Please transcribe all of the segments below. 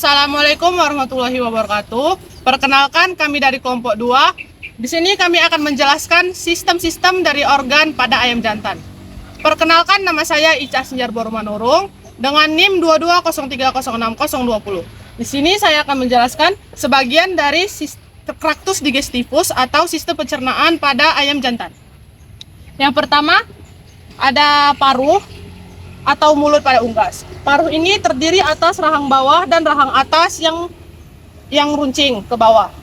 Assalamualaikum warahmatullahi wabarakatuh. Perkenalkan, kami dari kelompok 2. Di sini kami akan menjelaskan sistem-sistem dari organ pada ayam jantan. Perkenalkan, nama saya Ica Sinjar Bormanurung dengan NIM 2203060020. Di sini saya akan menjelaskan sebagian dari traktus digestivus atau sistem pencernaan pada ayam jantan. Yang pertama, ada paruh atau mulut pada unggas. Paruh ini terdiri atas rahang bawah dan rahang atas yang runcing ke bawah.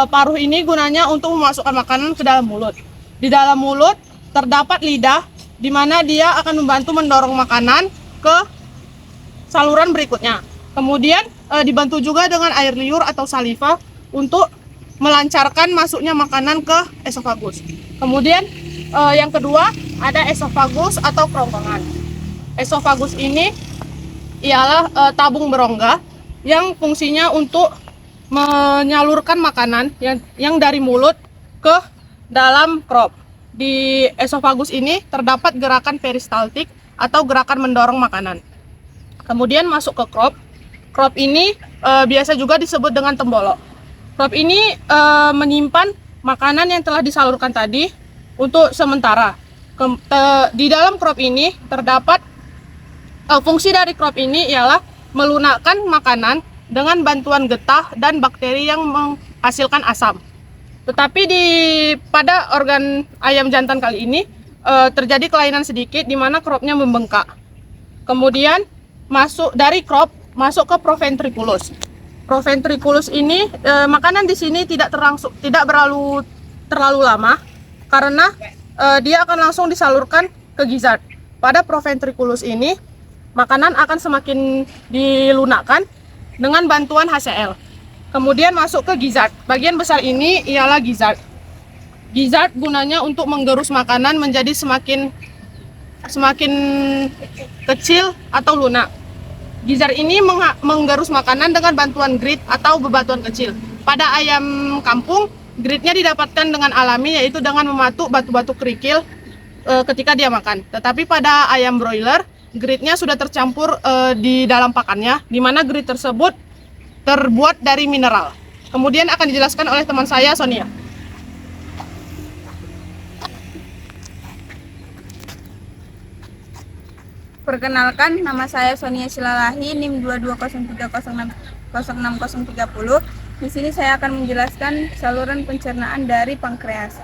Paruh ini gunanya untuk memasukkan makanan ke dalam mulut. Di dalam mulut terdapat lidah, di mana dia akan membantu mendorong makanan ke saluran berikutnya. Kemudian dibantu juga dengan air liur atau saliva untuk melancarkan masuknya makanan ke esofagus. Kemudian yang kedua ada esofagus atau kerongkongan. Esofagus ini ialah tabung berongga yang fungsinya untuk menyalurkan makanan yang dari mulut ke dalam crop. Di esofagus ini terdapat gerakan peristaltik atau gerakan mendorong makanan. Kemudian masuk ke crop. Crop ini biasa juga disebut dengan tembolok. Crop ini menyimpan makanan yang telah disalurkan tadi untuk sementara. Di dalam crop ini terdapat fungsi dari crop ini ialah melunakkan makanan dengan bantuan getah dan bakteri yang menghasilkan asam. Tetapi pada organ ayam jantan kali ini terjadi kelainan sedikit di mana cropnya membengkak. Kemudian dari crop masuk ke proventriculus. Proventriculus ini makanan di sini tidak terlalu lama karena dia akan langsung disalurkan ke gizzard. Pada proventriculus ini makanan akan semakin dilunakkan dengan bantuan HCl. Kemudian masuk ke gizzard. Bagian besar ini ialah gizzard. Gizzard gunanya untuk menggerus makanan menjadi semakin kecil atau lunak. Gizzard ini menggerus makanan dengan bantuan grit atau bebatuan kecil. Pada ayam kampung, gritnya didapatkan dengan alami, yaitu dengan mematuk batu-batu kerikil ketika dia makan. Tetapi pada ayam broiler, gritnya sudah tercampur di dalam pakannya, di mana grit tersebut terbuat dari mineral. Kemudian akan dijelaskan oleh teman saya, Sonia. Perkenalkan, nama saya Sonia Silalahi, NIM 2203060030. Di sini saya akan menjelaskan saluran pencernaan dari pankreas.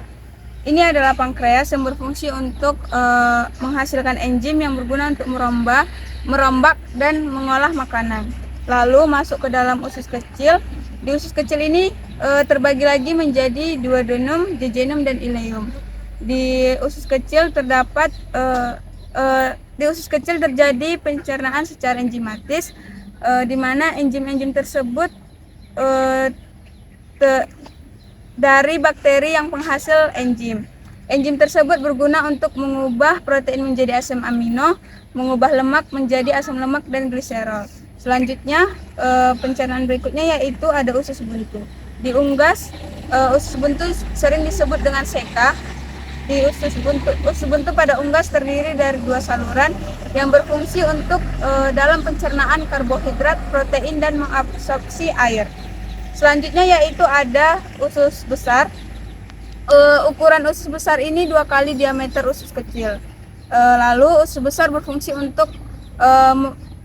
Ini adalah pankreas yang berfungsi untuk menghasilkan enzim yang berguna untuk merombak dan mengolah makanan. Lalu masuk ke dalam usus kecil. Di usus kecil ini terbagi lagi menjadi duodenum, jejunum, dan ileum. Di usus kecil terjadi pencernaan secara enzimatis, di mana enzim-enzim tersebut dari bakteri yang penghasil enzim. Enzim tersebut berguna untuk mengubah protein menjadi asam amino, mengubah lemak menjadi asam lemak dan gliserol. Selanjutnya, pencernaan berikutnya yaitu ada usus buntu. Di unggas, usus buntu sering disebut dengan seka. Di usus buntu pada unggas terdiri dari dua saluran yang berfungsi untuk dalam pencernaan karbohidrat, protein, dan mengabsorpsi air. Selanjutnya yaitu ada usus besar. Ukuran usus besar ini 2 kali diameter usus kecil. Lalu usus besar berfungsi untuk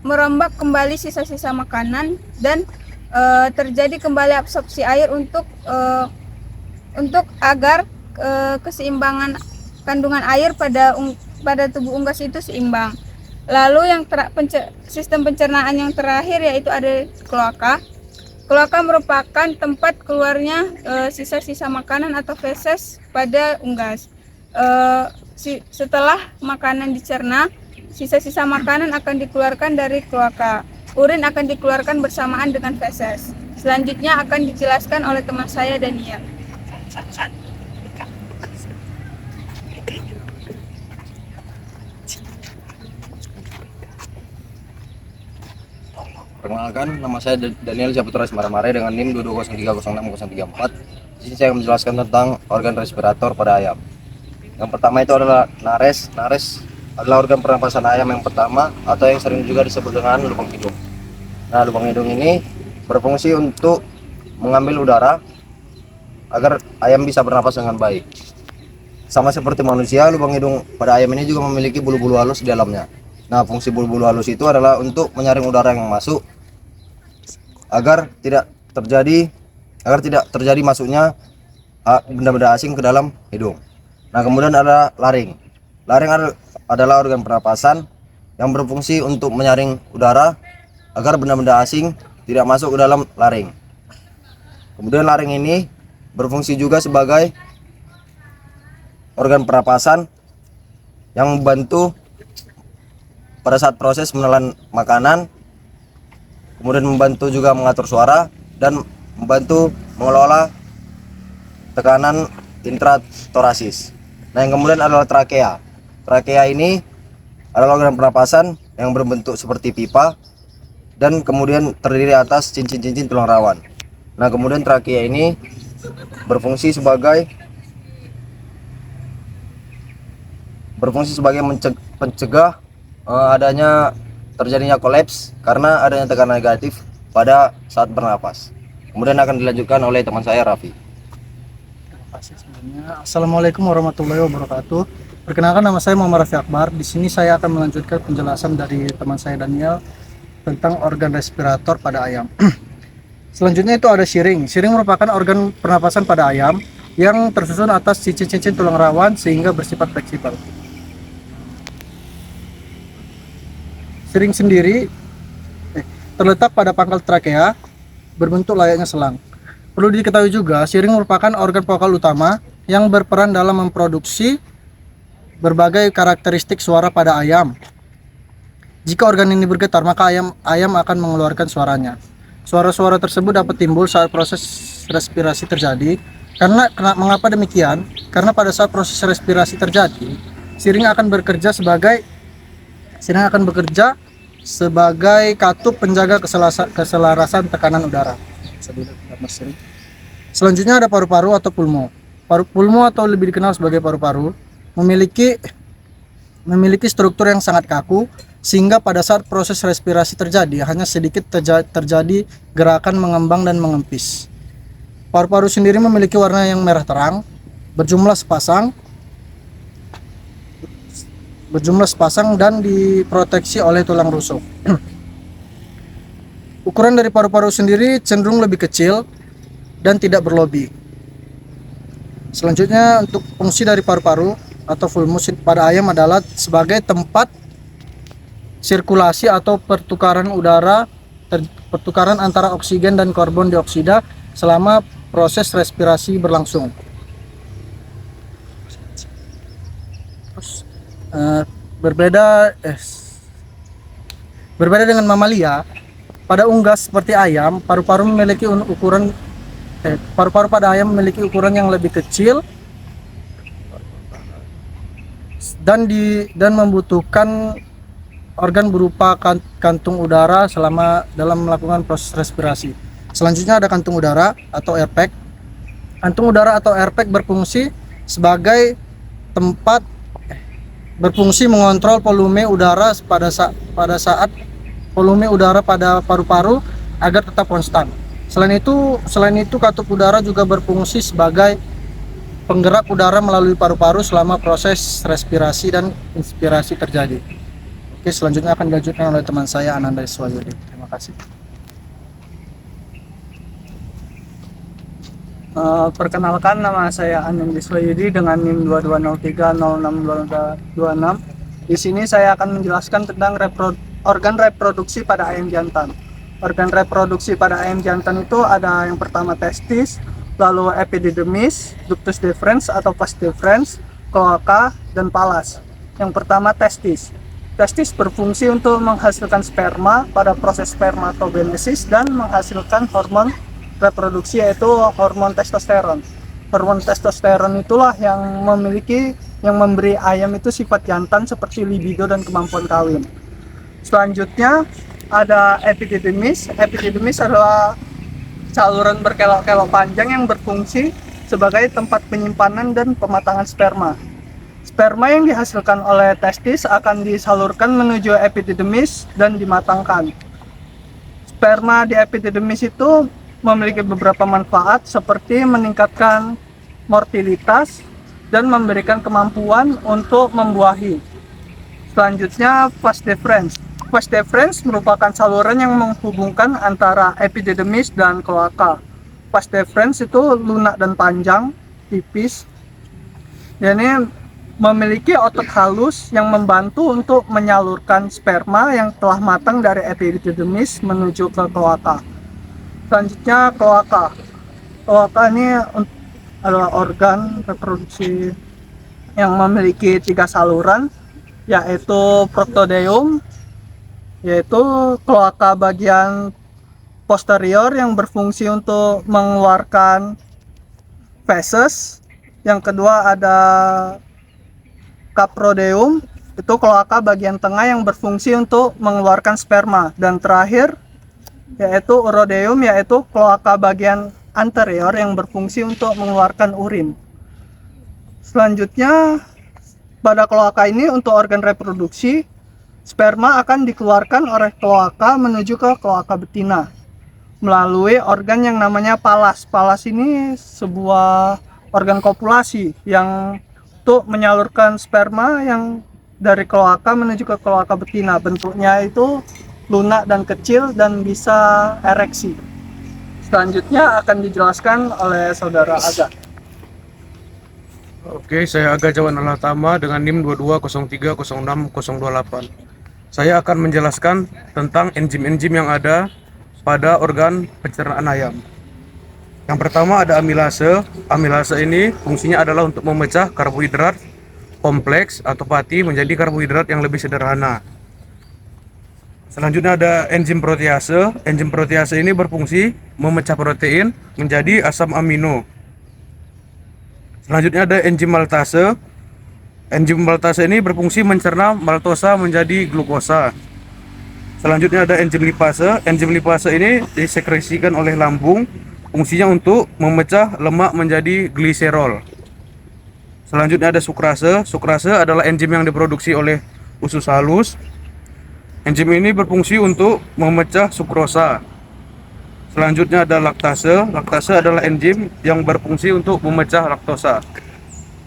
merombak kembali sisa-sisa makanan dan terjadi kembali absorpsi air untuk agar keseimbangan kandungan air pada tubuh unggas itu seimbang. Lalu sistem pencernaan yang terakhir yaitu ada kloaka. Kloaka merupakan tempat keluarnya sisa-sisa makanan atau feses pada unggas. Setelah makanan dicerna, sisa-sisa makanan akan dikeluarkan dari kloaka. Urin akan dikeluarkan bersamaan dengan feses. Selanjutnya akan dijelaskan oleh teman saya, Daniel. Perkenalkan, nama saya Daniel Saputra Semaramare dengan NIM 2203060034. Di sini saya akan menjelaskan tentang organ respirator pada ayam. Yang pertama itu adalah nares. Nares adalah organ pernapasan ayam yang pertama atau yang sering juga disebut dengan lubang hidung. Nah, lubang hidung ini berfungsi untuk mengambil udara agar ayam bisa bernapas dengan baik. Sama seperti manusia, lubang hidung pada ayam ini juga memiliki bulu-bulu halus di dalamnya. Nah, fungsi bulu-bulu halus itu adalah untuk menyaring udara yang masuk agar tidak terjadi masuknya benda-benda asing ke dalam hidung. Nah, kemudian ada laring. Adalah organ pernapasan yang berfungsi untuk menyaring udara agar benda-benda asing tidak masuk ke dalam laring. Kemudian laring ini berfungsi juga sebagai organ pernapasan yang membantu pada saat proses menelan makanan, kemudian membantu juga mengatur suara dan membantu mengelola tekanan intratorasis. Nah, yang kemudian adalah trakea. Trakea ini adalah organ pernapasan yang berbentuk seperti pipa dan kemudian terdiri atas cincin-cincin tulang rawan. Nah, kemudian trakea ini berfungsi sebagai pencegah adanya terjadinya kolaps karena adanya tekanan negatif pada saat bernapas. Kemudian akan dilanjutkan oleh teman saya, Raffi. Terima kasih sebelumnya. Assalamualaikum warahmatullahi wabarakatuh. Perkenalkan, nama saya Muhammad Raffi Akbar. Di sini saya akan melanjutkan penjelasan dari teman saya Daniel tentang organ respirator pada ayam. Selanjutnya itu ada siring. Siring merupakan organ pernapasan pada ayam yang tersusun atas cincin-cincin tulang rawan sehingga bersifat fleksibel. Siring sendiri terletak pada pangkal trakea, berbentuk layaknya selang. Perlu diketahui juga, siring merupakan organ vokal utama yang berperan dalam memproduksi berbagai karakteristik suara pada ayam. Jika organ ini bergetar, maka ayam akan mengeluarkan suaranya. Suara-suara tersebut dapat timbul saat proses respirasi terjadi. Mengapa demikian? Karena pada saat proses respirasi terjadi, siring akan bekerja sebagai katup penjaga keselarasan tekanan udara. Selanjutnya ada paru-paru atau pulmo. Pulmo atau lebih dikenal sebagai paru-paru memiliki struktur yang sangat kaku sehingga pada saat proses respirasi terjadi hanya sedikit terjadi gerakan mengembang dan mengempis. Paru-paru sendiri memiliki warna yang merah terang, berjumlah sepasang dan diproteksi oleh tulang rusuk. Ukuran dari paru-paru sendiri cenderung lebih kecil dan tidak berlobi. Selanjutnya, untuk fungsi dari paru-paru atau fulmus pada ayam adalah sebagai tempat sirkulasi atau pertukaran antara oksigen dan karbon dioksida selama proses respirasi berlangsung. Berbeda dengan mamalia, pada unggas seperti ayam, paru-paru pada ayam memiliki ukuran yang lebih kecil dan membutuhkan organ berupa kantung udara dalam melakukan proses respirasi. Selanjutnya ada kantung udara atau airpack. Kantung udara atau airpack berfungsi mengontrol volume udara pada saat volume udara pada paru-paru agar tetap konstan. Selain itu katup udara juga berfungsi sebagai penggerak udara melalui paru-paru selama proses respirasi dan inspirasi terjadi. Oke, selanjutnya akan dilanjutkan oleh teman saya Ananda Iswayudi. Terima kasih. Perkenalkan, nama saya Ananda Iswayudi dengan NIM 2203062226. Di sini saya akan menjelaskan tentang organ reproduksi pada ayam jantan. Organ reproduksi pada ayam jantan itu ada yang pertama testis, lalu epididymis, ductus deferens atau vas deferens, cloaca, dan palas. Yang pertama testis. Testis berfungsi untuk menghasilkan sperma pada proses spermatogenesis dan menghasilkan hormon reproduksi, yaitu hormon testosteron. Hormon testosteron itulah yang memberi ayam itu sifat jantan seperti libido dan kemampuan kawin. Selanjutnya ada epididymis. Epididymis adalah saluran berkelok-kelok panjang yang berfungsi sebagai tempat penyimpanan dan pematangan sperma. Sperma yang dihasilkan oleh testis akan disalurkan menuju epididymis dan dimatangkan. Sperma di epididymis itu memiliki beberapa manfaat seperti meningkatkan mortalitas dan memberikan kemampuan untuk membuahi. Selanjutnya, vas deferens. Vas deferens merupakan saluran yang menghubungkan antara epididymis dan kloaka. Vas deferens itu lunak dan panjang, tipis. Ini memiliki otot halus yang membantu untuk menyalurkan sperma yang telah matang dari epididymis menuju ke kloaka. Selanjutnya, kloaka. Kloaka ini adalah organ reproduksi yang memiliki 3 saluran, yaitu protodeum, yaitu kloaka bagian posterior yang berfungsi untuk mengeluarkan feses. Yang kedua ada caprodeum, itu kloaka bagian tengah yang berfungsi untuk mengeluarkan sperma. Dan terakhir yaitu urodeum, yaitu kloaka bagian anterior yang berfungsi untuk mengeluarkan urin. Selanjutnya, pada kloaka ini untuk organ reproduksi, sperma akan dikeluarkan oleh kloaka menuju ke kloaka betina melalui organ yang namanya palas. Palas ini sebuah organ kopulasi yang untuk menyalurkan sperma yang dari kloaka menuju ke kloaka betina. Bentuknya itu lunak dan kecil dan bisa ereksi. Selanjutnya akan dijelaskan oleh saudara Aga. Oke, saya Aga Jawan Alatama dengan NIM 2203060028. Saya akan menjelaskan tentang enzim-enzim yang ada pada organ pencernaan ayam. Yang pertama ada amilase. Amilase ini fungsinya adalah untuk memecah karbohidrat kompleks atau pati menjadi karbohidrat yang lebih sederhana. Selanjutnya ada enzim protease. Enzim protease ini berfungsi memecah protein menjadi asam amino. Selanjutnya ada enzim maltase. Enzim maltase ini berfungsi mencerna maltosa menjadi glukosa. Selanjutnya ada enzim lipase. Enzim lipase ini disekresikan oleh lambung. Fungsinya untuk memecah lemak menjadi gliserol. Selanjutnya ada sukrase. Sukrase adalah enzim yang diproduksi oleh usus halus. Enzim ini berfungsi untuk memecah sukrosa. Selanjutnya ada laktase. Laktase adalah enzim yang berfungsi untuk memecah laktosa.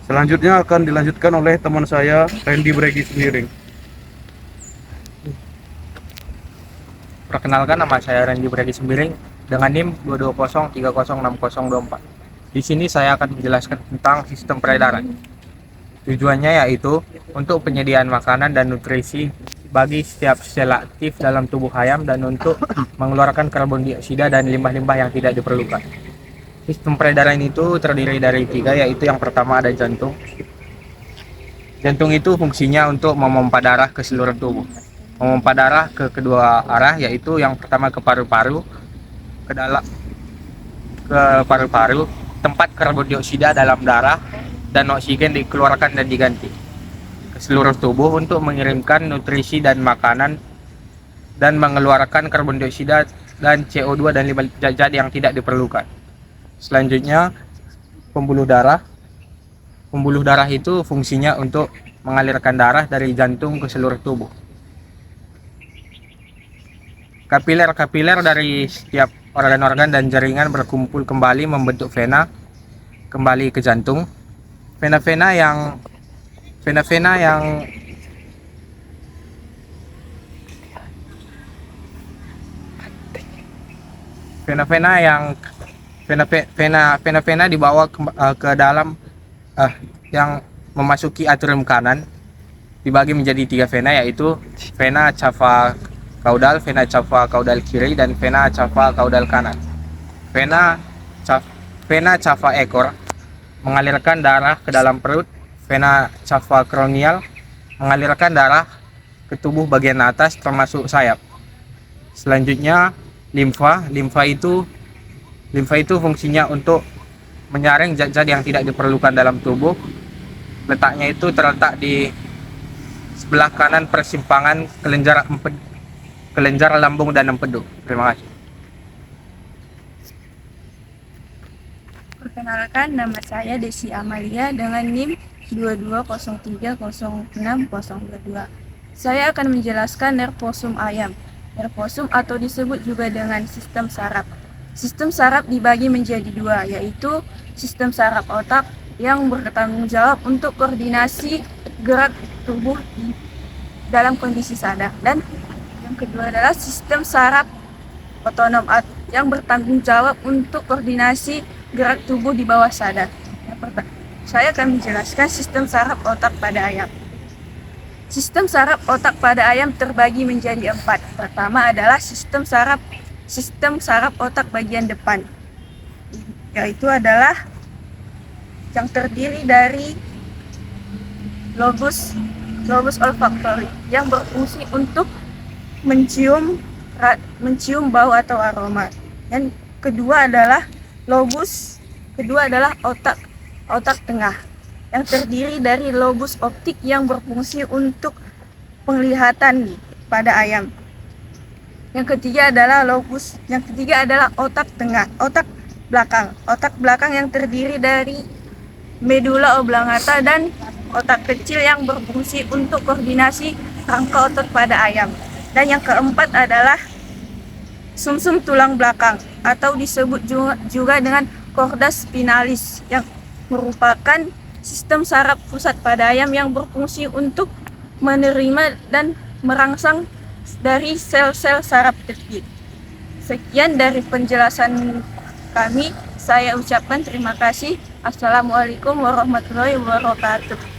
Selanjutnya akan dilanjutkan oleh teman saya, Randy Bregi Sembiring. Perkenalkan, nama saya Randy Bregi Sembiring dengan NIM 220306024. Di sini saya akan menjelaskan tentang sistem peredaran. Tujuannya yaitu untuk penyediaan makanan dan nutrisi bagi setiap sel aktif dalam tubuh ayam dan untuk mengeluarkan karbon dioksida dan limbah-limbah yang tidak diperlukan. Sistem peredaran itu terdiri dari 3, yaitu yang pertama ada jantung. Jantung itu fungsinya untuk memompa darah ke seluruh tubuh. Memompa darah ke kedua arah, yaitu yang pertama ke paru-paru, ke paru-paru, tempat karbon dioksida dalam darah dan oksigen dikeluarkan dan diganti ke seluruh tubuh untuk mengirimkan nutrisi dan makanan dan mengeluarkan karbon dioksida dan CO2 dan limbah zat yang tidak diperlukan. Selanjutnya pembuluh darah. Pembuluh darah itu fungsinya untuk mengalirkan darah dari jantung ke seluruh tubuh. Kapiler-kapiler dari setiap organ-organ dan jaringan berkumpul kembali membentuk vena kembali ke jantung. Vena-vena yang dibawa ke dalam yang memasuki atrium kanan, dibagi menjadi 3 vena, yaitu vena cava kaudal, vena cava kaudal kiri, dan vena cava kaudal kanan. Vena cava ekor mengalirkan darah ke dalam perut. Vena cava kronial mengalirkan darah ke tubuh bagian atas termasuk sayap. Selanjutnya limfa. Limfa itu fungsinya untuk menyaring zat-zat yang tidak diperlukan dalam tubuh. Letaknya itu terletak di sebelah kanan persimpangan kelenjar lambung dan empedu. Terima kasih. Perkenalkan, nama saya Desi Amalia dengan NIM 220306022. Saya akan menjelaskan nervosum ayam. nervosum atau disebut juga dengan sistem saraf. Sistem saraf dibagi menjadi dua, yaitu sistem saraf otak yang bertanggung jawab untuk koordinasi gerak tubuh dalam kondisi sadar, dan yang kedua adalah sistem saraf otonom yang bertanggung jawab untuk koordinasi gerak tubuh di bawah sadar. Saya akan menjelaskan sistem saraf otak pada ayam. Sistem saraf otak pada ayam terbagi menjadi 4. Pertama adalah sistem saraf otak bagian depan, yaitu adalah yang terdiri dari lobus olfaktori yang berfungsi untuk mencium bau atau aroma. Dan kedua adalah otak tengah yang terdiri dari lobus optik yang berfungsi untuk penglihatan pada ayam. Yang ketiga adalah otak belakang yang terdiri dari medula oblongata dan otak kecil yang berfungsi untuk koordinasi rangka otot pada ayam. Dan yang keempat adalah sumsum tulang belakang atau disebut juga dengan chorda spinalis yang merupakan sistem saraf pusat pada ayam yang berfungsi untuk menerima dan merangsang dari sel-sel saraf kecil. Sekian dari penjelasan kami. Saya ucapkan terima kasih. Assalamualaikum warahmatullahi wabarakatuh.